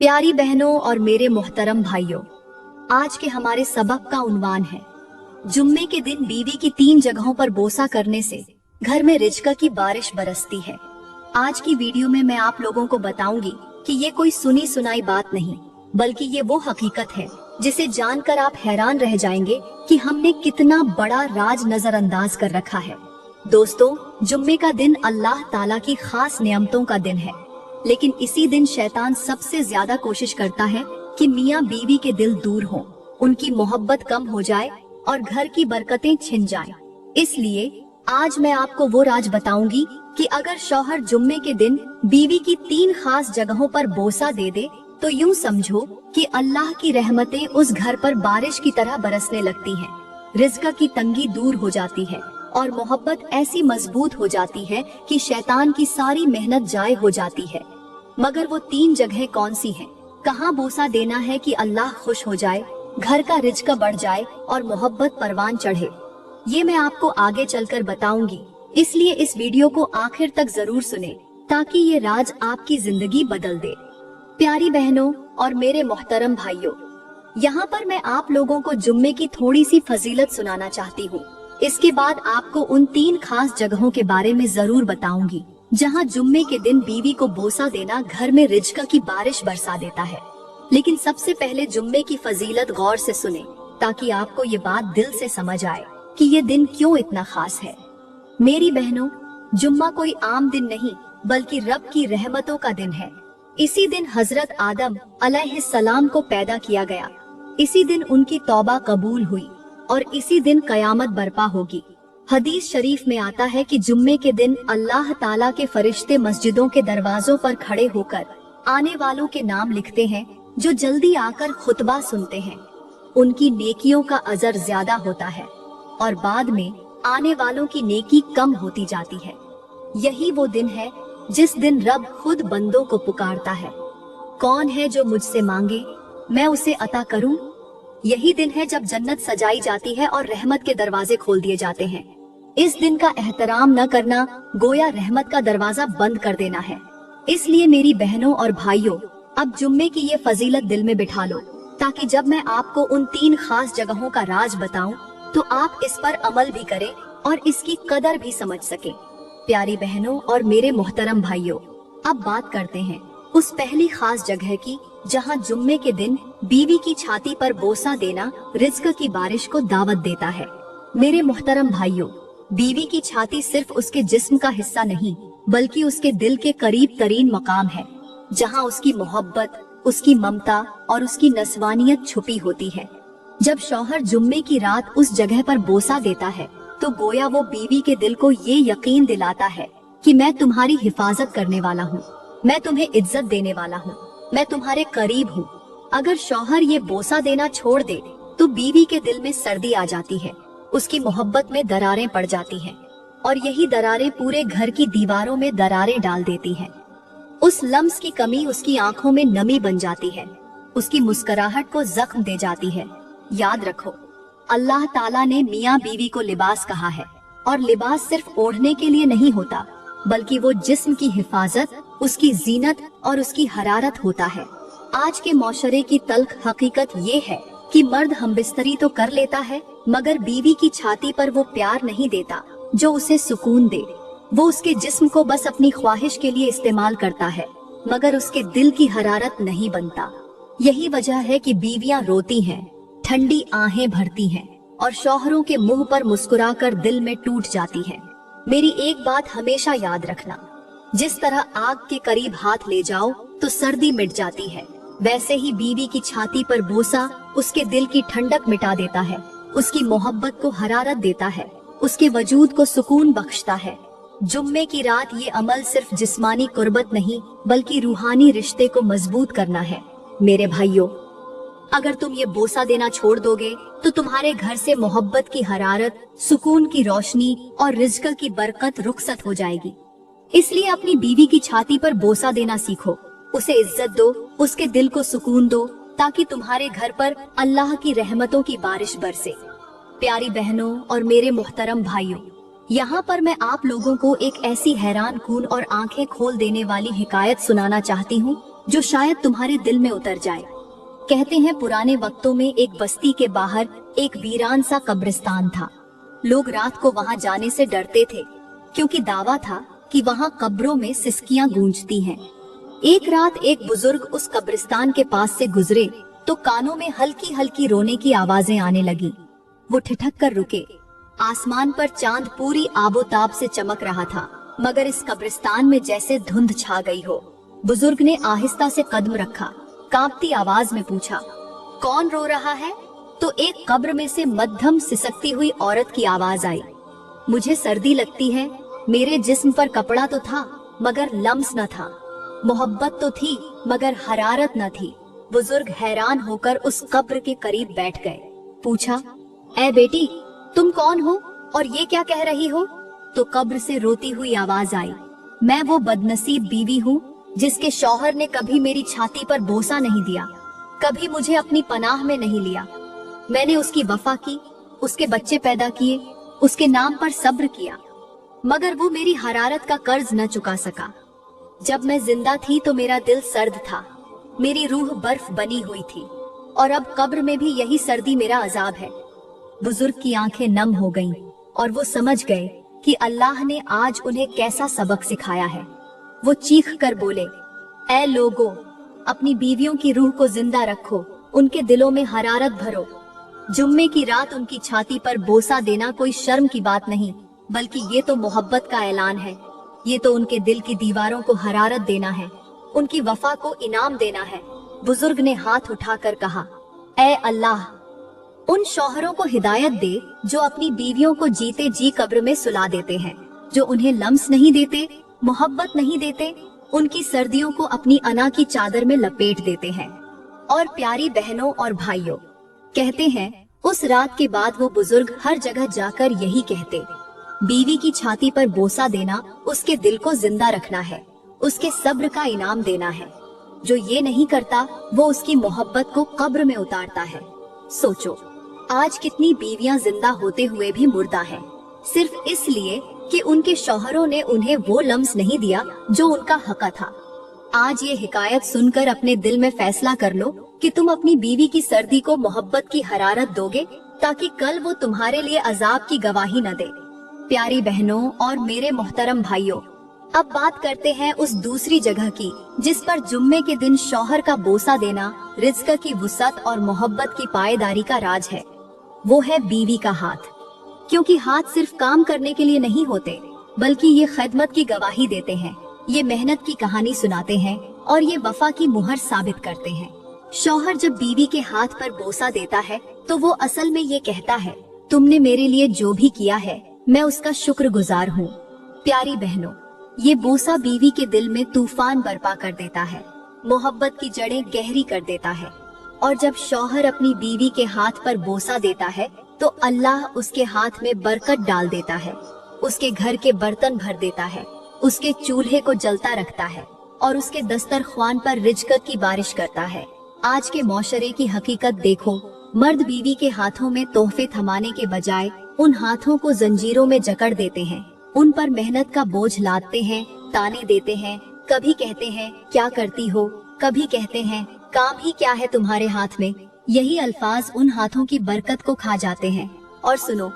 प्यारी बहनों और मेरे मोहतरम भाइयों, आज के हमारे सबक का उन्वान है जुम्मे के दिन बीवी की 3 जगहों पर बोसा करने से घर में रिज़्क़ की बारिश बरसती है। आज की वीडियो में मैं आप लोगों को बताऊंगी कि ये कोई सुनी सुनाई बात नहीं, बल्कि ये वो हकीकत है जिसे जानकर आप हैरान रह जाएंगे कि हमने कितना बड़ा राज नजरअंदाज कर रखा है। दोस्तों, जुम्मे का दिन अल्लाह ताला की खास नियमतों का दिन है, लेकिन इसी दिन शैतान सबसे ज्यादा कोशिश करता है कि मियाँ बीवी के दिल दूर हों, उनकी मोहब्बत कम हो जाए और घर की बरकतें छिन जाएं। इसलिए आज मैं आपको वो राज बताऊंगी कि अगर शौहर जुम्मे के दिन बीवी की 3 खास जगहों पर बोसा दे दे तो यूं समझो कि अल्लाह की रहमतें उस घर पर बारिश की तरह बरसने लगती हैं, रिज़्क़ की तंगी दूर हो जाती है और मोहब्बत ऐसी मजबूत हो जाती है कि शैतान की सारी मेहनत जाए हो जाती है। मगर वो 3 जगह कौन सी हैं? कहाँ बोसा देना है कि अल्लाह खुश हो जाए, घर का रिज़्क़ बढ़ जाए और मोहब्बत परवान चढ़े? ये मैं आपको आगे चलकर बताऊंगी, इसलिए इस वीडियो को आखिर तक जरूर सुने ताकि ये राज आपकी जिंदगी बदल दे। प्यारी बहनों और मेरे मोहतरम भाइयों, यहाँ पर मैं आप लोगों को जुम्मे की थोड़ी सी फजीलत सुनाना चाहती हूँ। इसके बाद आपको उन 3 खास जगहों के बारे में जरूर बताऊंगी जहाँ जुम्मे के दिन बीवी को बोसा देना घर में रिज़्क़ की बारिश बरसा देता है। लेकिन सबसे पहले जुम्मे की फजीलत गौर से सुने ताकि आपको ये बात दिल से समझ आए कि ये दिन क्यों इतना खास है। मेरी बहनों, जुम्मा कोई आम दिन नहीं बल्कि रब की रहमतों का दिन है। इसी दिन हजरत आदम अलैहिस्सलाम को पैदा किया गया, इसी दिन उनकी तौबा कबूल हुई और इसी दिन कयामत बर्पा होगी। हदीस शरीफ में आता है कि जुम्मे के दिन अल्लाह ताला के फरिश्ते मस्जिदों के दरवाजों पर खड़े होकर आने वालों के नाम लिखते हैं जो जल्दी आकर खुतबा सुनते हैं। उनकी नेकियों का अजर ज्यादा होता है और बाद में आने वालों की नेकी कम होती जाती है। यही वो दिन है जिस दिन रब खुद बंदों को पुकारता है, कौन है जो मुझसे मांगे मैं उसे अता करूं। यही दिन है जब जन्नत सजाई जाती है और रहमत के दरवाजे खोल दिए जाते हैं। इस दिन का एहतराम न करना गोया रहमत का दरवाजा बंद कर देना है। इसलिए मेरी बहनों और भाइयों, अब जुम्मे की ये फजीलत दिल में बिठा लो ताकि जब मैं आपको उन 3 खास जगहों का राज बताऊं तो आप इस पर अमल भी करें और इसकी कदर भी समझ सकें। प्यारी बहनों और मेरे मोहतरम भाइयों, अब बात करते हैं उस पहली खास जगह की जहां जुम्मे के दिन बीवी की छाती पर बोसा देना रिज़्क़ की बारिश को दावत देता है। मेरे मोहतरम भाइयों, बीवी की छाती सिर्फ उसके जिस्म का हिस्सा नहीं बल्कि उसके दिल के करीब तरीन मकाम है, जहां उसकी मोहब्बत, उसकी ममता और उसकी नस्वानियत छुपी होती है। जब शौहर जुम्मे की रात उस जगह पर बोसा देता है तो गोया वो बीवी के दिल को ये यकीन दिलाता है कि मैं तुम्हारी हिफाजत करने वाला हूँ, मैं तुम्हें इज्जत देने वाला हूँ, मैं तुम्हारे करीब हूँ। अगर शौहर ये बोसा देना छोड़ दे तो बीवी के दिल में सर्दी आ जाती है, उसकी मोहब्बत में दरारें पड़ जाती हैं और यही दरारें पूरे घर की दीवारों में दरारें डाल देती हैं। उस लम्स की कमी उसकी आंखों में नमी बन जाती है, उसकी मुस्कुराहट को जख्म दे जाती है। याद रखो, अल्लाह ताला ने मियाँ बीवी को लिबास कहा है और लिबास सिर्फ ओढ़ने के लिए नहीं होता बल्कि वो जिस्म की हिफाजत, उसकी जीनत और उसकी हरारत होता है। आज के मौशरे की तल्ख हकीकत ये है कि मर्द हमबिस्तरी तो कर लेता है मगर बीवी की छाती पर वो प्यार नहीं देता जो उसे सुकून दे। वो उसके जिस्म को बस अपनी ख्वाहिश के लिए इस्तेमाल करता है मगर उसके दिल की हरारत नहीं बनता। यही वजह है कि बीवियां रोती हैं, ठंडी आहें भरती हैं और शौहरों के मुंह पर मुस्कुराकर दिल में टूट जाती हैं। मेरी एक बात हमेशा याद रखना, जिस तरह आग के करीब हाथ ले जाओ तो सर्दी मिट जाती है, वैसे ही बीवी की छाती पर बोसा उसके दिल की ठंडक मिटा देता है, उसकी मोहब्बत को हरारत देता है, उसके वजूद को सुकून बख्शता है। जुम्मे की रात ये अमल सिर्फ जिस्मानी कुर्बत नहीं बल्कि रूहानी रिश्ते को मजबूत करना है। मेरे भाइयों, अगर तुम ये बोसा देना छोड़ दोगे तो तुम्हारे घर से मोहब्बत की हरारत, सुकून की रोशनी और रिज़्क़ की बरकत रुखसत हो जाएगी। इसलिए अपनी बीवी की छाती पर बोसा देना सीखो, उसे इज्जत दो, उसके दिल को सुकून दो ताकि तुम्हारे घर पर अल्लाह की रहमतों की बारिश बरसे। प्यारी बहनों और मेरे मोहतरम भाइयों, यहाँ पर मैं आप लोगों को एक ऐसी हैरान कून और आंखें खोल देने वाली हिकायत सुनाना चाहती हूँ जो शायद तुम्हारे दिल में उतर जाए। कहते हैं पुराने वक्तों में एक बस्ती के बाहर एक वीरान सा कब्रिस्तान था। लोग रात को वहां जाने से डरते थे, क्योंकि दावा था कि वहां कब्रों में सिसकियां गूंजती हैं। एक रात एक बुजुर्ग उस कब्रिस्तान के पास से गुजरे तो कानों में हल्की हल्की रोने की आवाजें आने लगी। वो ठिठक कर रुके। आसमान पर चांद पूरी आबोताब से चमक रहा था, मगर इस कब्रिस्तान में जैसे धुंध छा गई हो। बुजुर्ग ने आहिस्ता से कदम रखा, कांपती आवाज में पूछा, कौन रो रहा है? तो एक कब्र में से मध्यम सिसकती हुई औरत की आवाज आई, मुझे सर्दी लगती है। मेरे जिस्म पर कपड़ा तो था मगर लम्स न था, मोहब्बत तो थी मगर हरारत न थी। बुजुर्ग हैरान होकर उस कब्र के करीब बैठ गए। पूछा, ऐ बेटी, तुम कौन हो और ये क्या कह रही हो? तो कब्र से रोती हुई आवाज आई, मैं वो बदनसीब बीवी हूँ जिसके शौहर ने कभी मेरी छाती पर बोसा नहीं दिया, कभी मुझे अपनी पनाह में नहीं लिया। मैंने उसकी वफा की, उसके बच्चे पैदा किए, उसके नाम पर सब्र किया, मगर वो मेरी हरारत का कर्ज न चुका सका। जब मैं जिंदा थी तो मेरा दिल सर्द था, मेरी रूह बर्फ बनी हुई थी, और अब कब्र में भी यही सर्दी मेरा अजाब है। बुजुर्ग की आंखें नम हो गईं और वो समझ गए कि अल्लाह ने आज उन्हें कैसा सबक सिखाया है। वो चीख कर बोले, ऐ लोगो, अपनी बीवियों की रूह को जिंदा रखो, उनके दिलों में हरारत भरो। जुम्मे की रात उनकी छाती पर बोसा देना कोई शर्म की बात नहीं, बल्कि ये तो मोहब्बत का ऐलान है। ये तो उनके दिल की दीवारों को हरारत देना है, उनकी वफा को इनाम देना है। बुजुर्ग ने हाथ उठाकर कहा, ऐ अल्लाह, उन शौहरों को हिदायत दे जो अपनी बीवियों को जीते जी कब्र में सुला देते हैं, जो उन्हें लम्स नहीं देते, मोहब्बत नहीं देते, उनकी सर्दियों को अपनी अना की चादर में लपेट देते हैं। और प्यारी बहनों और भाइयों, कहते हैं उस रात के बाद वो बुजुर्ग हर जगह जाकर यही कहते, बीवी की छाती पर बोसा देना उसके दिल को जिंदा रखना है, उसके सब्र का इनाम देना है। जो ये नहीं करता वो उसकी मोहब्बत को कब्र में उतारता है। सोचो, आज कितनी बीवियां जिंदा होते हुए भी मुर्दा हैं, सिर्फ इसलिए कि उनके शौहरों ने उन्हें वो लम्स नहीं दिया जो उनका हक था। आज ये हिकायत सुनकर अपने दिल में फैसला कर लो कि तुम अपनी बीवी की सर्दी को मोहब्बत की हरारत दोगे, ताकि कल वो तुम्हारे लिए अजाब की गवाही न दे। प्यारी बहनों और मेरे मोहतरम भाइयों, अब बात करते हैं उस दूसरी जगह की जिस पर जुम्मे के दिन शौहर का बोसा देना रिज़्क की वुसअत और मोहब्बत की पायेदारी का राज है। वो है बीवी का हाथ, क्योंकि हाथ सिर्फ काम करने के लिए नहीं होते, बल्कि ये खिदमत की गवाही देते हैं, ये मेहनत की कहानी सुनाते हैं और ये वफा की मुहर साबित करते हैं। शौहर जब बीवी के हाथ पर बोसा देता है तो वो असल में ये कहता है, तुमने मेरे लिए जो भी किया है मैं उसका शुक्रगुजार हूँ। प्यारी बहनों, ये बोसा बीवी के दिल में तूफान बर्पा कर देता है, मोहब्बत की जड़ें गहरी कर देता है। और जब शौहर अपनी बीवी के हाथ पर बोसा देता है तो अल्लाह उसके हाथ में बरकत डाल देता है, उसके घर के बर्तन भर देता है, उसके चूल्हे को जलता रखता है और उसके दस्तरख्वान पर रिज़्क की बारिश करता है। आज के मौशरे की हकीकत देखो, मर्द बीवी के हाथों में तोहफे थमाने के बजाय उन हाथों को जंजीरों में जकड़ देते हैं, उन पर मेहनत का बोझ लादते हैं, ताने देते हैं। कभी कहते हैं क्या करती हो, कभी कहते हैं काम ही क्या है तुम्हारे हाथ में। यही अल्फाज उन हाथों की बरकत को खा जाते हैं। और सुनो,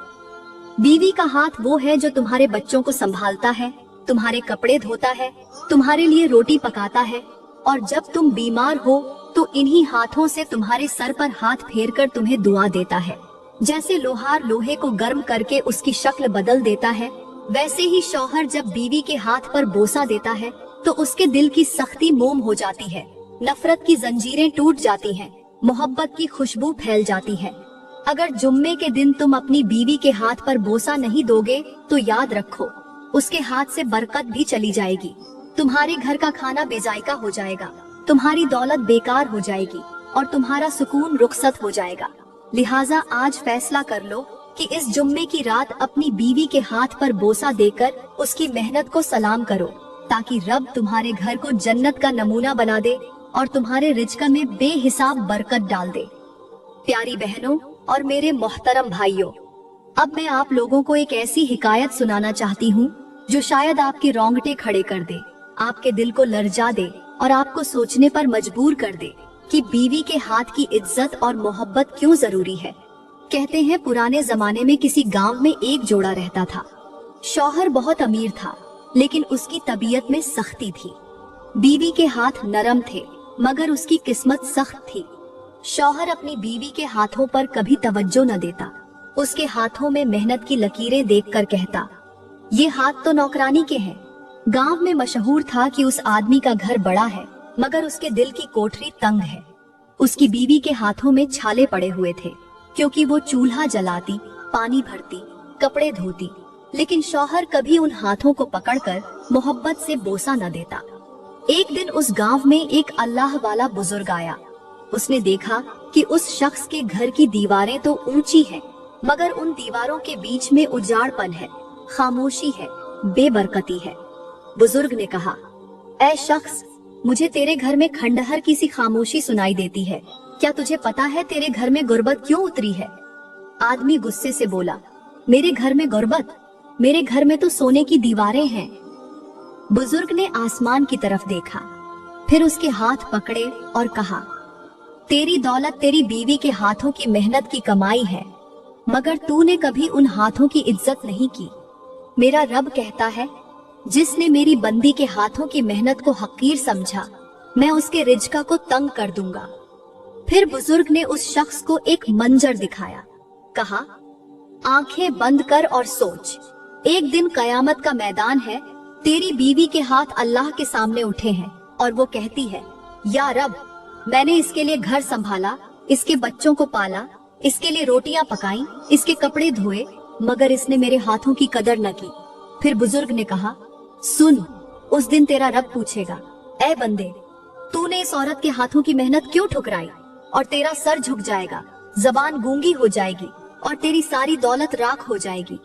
बीवी का हाथ वो है जो तुम्हारे बच्चों को संभालता है, तुम्हारे कपड़े धोता है, तुम्हारे लिए रोटी पकाता है, और जब तुम बीमार हो तो इन्हीं हाथों से तुम्हारे सर पर हाथ फेरकर तुम्हें दुआ देता है। जैसे लोहार लोहे को गर्म करके उसकी शक्ल बदल देता है, वैसे ही शौहर जब बीवी के हाथ पर बोसा देता है तो उसके दिल की सख्ती मोम हो जाती है, नफरत की जंजीरें टूट जाती हैं, मोहब्बत की खुशबू फैल जाती है। अगर जुम्मे के दिन तुम अपनी बीवी के हाथ पर बोसा नहीं दोगे तो याद रखो, उसके हाथ से बरकत भी चली जाएगी, तुम्हारे घर का खाना बेजायका हो जाएगा, तुम्हारी दौलत बेकार हो जाएगी और तुम्हारा सुकून रुखसत हो जाएगा। लिहाजा आज फैसला कर लो कि इस जुम्मे की रात अपनी बीवी के हाथ पर बोसा देकर उसकी मेहनत को सलाम करो, ताकि रब तुम्हारे घर को जन्नत का नमूना बना दे और तुम्हारे रिज़्क में बेहिसाब बरकत डाल दे। प्यारी बहनों और मेरे मोहतरम भाइयों, अब मैं आप लोगों को एक ऐसी हिकायत सुनाना चाहती हूँ जो शायद आपके रोंगटे खड़े कर दे, आपके दिल को लर्जा दे और आपको सोचने पर मजबूर कर दे कि बीवी के हाथ की इज्जत और मोहब्बत क्यों जरूरी है। कहते हैं पुराने जमाने में किसी गांव में एक जोड़ा रहता था। शौहर बहुत अमीर था, लेकिन उसकी तबीयत में सख्ती थी। बीवी के हाथ नरम थे, मगर उसकी किस्मत सख्त थी। शौहर अपनी बीवी के हाथों पर कभी तवज्जो न देता। उसके हाथों में मेहनत की लकीरें देखकर कहता, ये हाथ तो नौकरानी के हैं। गांव में मशहूर था कि उस आदमी का घर बड़ा है, मगर उसके दिल की कोठरी तंग है। उसकी बीवी के हाथों में छाले पड़े हुए थे, क्योंकि वो चूल्हा जलाती, पानी भरती, कपड़े धोती, लेकिन शौहर कभी उन हाथों को पकड़कर मोहब्बत से बोसा न देता। एक दिन उस गांव में एक अल्लाह वाला बुजुर्ग आया। उसने देखा कि उस शख्स के घर की दीवारें तो ऊंची हैं, मगर उन दीवारों के बीच में उजाड़पन है, खामोशी है, बेबरकती है। बुजुर्ग ने कहा, ऐ शख्स, मुझे तेरे घर में खंडहर की सी खामोशी सुनाई देती है। क्या तुझे पता है तेरे घर में गुर्बत क्यों उतरी है? आदमी गुस्से से बोला, मेरे घर में गुर्बत? मेरे घर में तो सोने की दीवारें हैं। बुजुर्ग ने आसमान की तरफ देखा, फिर उसके हाथ पकड़े और कहा, तेरी दौलत तेरी बीवी के हाथों की मेहनत की कमाई है, मगर तूने कभी उन हाथों की इज्जत नहीं की। मेरा रब कहता है, जिसने मेरी बंदी के हाथों की मेहनत को हकीर समझा, मैं उसके रिज्क को तंग कर दूंगा। फिर बुजुर्ग ने उस शख्स को एक मंजर दिखाया। कहा, आंखें बंद कर और सोच, एक दिन कयामत का मैदान है। तेरी बीवी के हाथ अल्लाह के सामने उठे हैं और वो कहती है, या रब, मैंने इसके लिए घर संभाला, इसके बच्चों को पाला, इसके लिए रोटियां पकाई, इसके कपड़े धोए, मगर इसने मेरे हाथों की कदर न की। फिर बुजुर्ग ने कहा, सुन, उस दिन तेरा रब पूछेगा, ऐ बंदे, तूने इस औरत के हाथों की मेहनत क्यों ठुकराई? और तेरा सर झुक जाएगा, जबान गूंगी हो जाएगी और तेरी सारी दौलत राख हो जाएगी।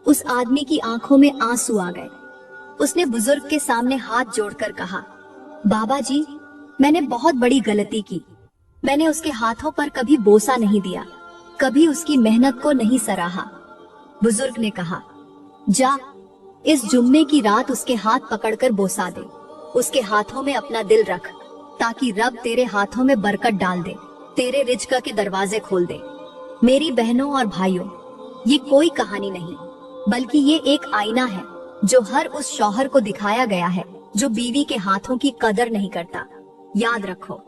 उस आदमी की आंखों में आंसू आ गए। उसने बुजुर्ग के सामने हाथ जोड़कर कहा, बाबा जी, मैंने बहुत बड़ी गलती की। मैंने उसके हाथों पर कभी बोसा नहीं दिया, कभी उसकी मेहनत को नहीं सराहा। बुजुर्ग ने कहा, जा, इस जुम्मे की रात उसके हाथ पकड़कर बोसा दे। उसके हाथों में अपना दिल रख, ताकि रब तेरे हाथों में बरकत डाल दे, तेरे रिज्क के दरवाजे खोल दे। मेरी बहनों और भाइयों, ये कोई कहानी नहीं, बल्कि ये एक आईना है जो हर उस शौहर को दिखाया गया है जो बीवी के हाथों की कदर नहीं करता। याद रखो,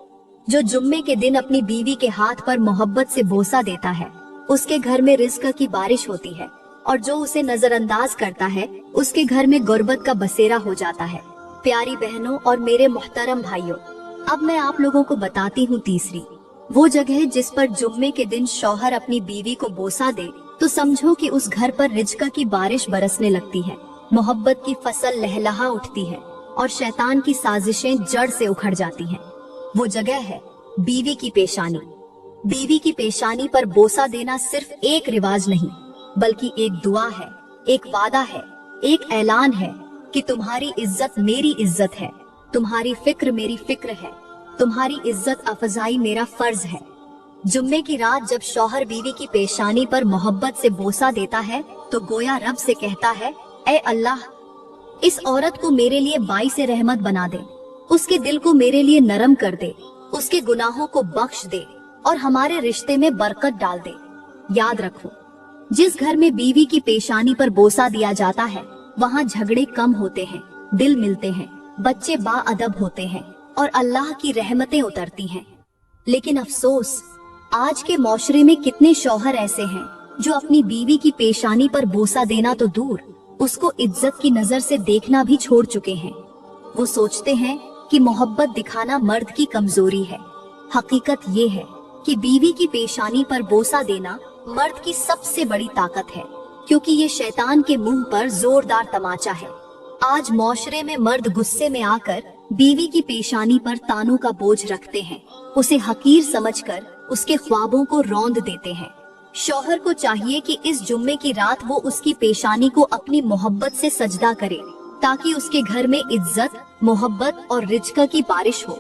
जो जुम्मे के दिन अपनी बीवी के हाथ पर मोहब्बत से बोसा देता है, उसके घर में रिज्क की बारिश होती है, और जो उसे नजरअंदाज करता है, उसके घर में गुर्बत का बसेरा हो जाता है। प्यारी बहनों और मेरे मोहतरम भाइयों, अब मैं आप लोगों को बताती हूँ तीसरी वो जगह जिस पर जुम्मे के दिन शौहर अपनी बीवी को बोसा दे तो समझो कि उस घर पर रिज्क की बारिश बरसने लगती है, मोहब्बत की फसल लहलहा उठती है और शैतान की साजिशें जड़ से उखड़ जाती हैं। वो जगह है बीवी की पेशानी। बीवी की पेशानी पर बोसा देना सिर्फ एक रिवाज नहीं, बल्कि एक दुआ है, एक वादा है, एक ऐलान है कि तुम्हारी इज्जत मेरी इज्जत है, तुम्हारी फिक्र मेरी फिक्र है, तुम्हारी इज्जत अफजाई मेरा फर्ज है। जुम्मे की रात जब शौहर बीवी की पेशानी पर मोहब्बत से बोसा देता है तो गोया रब से कहता है, ऐ अल्लाह, इस औरत को मेरे लिए बाई से रहमत बना दे, उसके दिल को मेरे लिए नरम कर दे, उसके गुनाहों को बख्श दे और हमारे रिश्ते में बरकत डाल दे। याद रखो, जिस घर में बीवी की पेशानी पर बोसा दिया जाता है, वहाँ झगड़े कम होते हैं, दिल मिलते हैं, बच्चे बाअदब होते हैं और अल्लाह की रहमतें उतरती हैं। लेकिन अफसोस, आज के माशरे में कितने शौहर ऐसे हैं जो अपनी बीवी की पेशानी पर बोसा देना तो दूर, उसको इज्जत की नजर से देखना भी छोड़ चुके हैं। वो सोचते हैं कि मोहब्बत दिखाना मर्द की कमजोरी है। हकीकत ये है कि बीवी की पेशानी पर बोसा देना मर्द की सबसे बड़ी ताकत है, क्योंकि ये शैतान के मुंह पर जोरदार तमाचा है। आज माशरे में मर्द गुस्से में आकर बीवी की पेशानी पर तानों का बोझ रखते हैं, उसे हकीर समझकर उसके ख्वाबों को रौंद देते हैं। शौहर को चाहिए कि इस जुम्मे की रात वो उसकी पेशानी को अपनी मोहब्बत से सजदा करे, ताकि उसके घर में इज्जत, मोहब्बत और रिज्क की बारिश हो।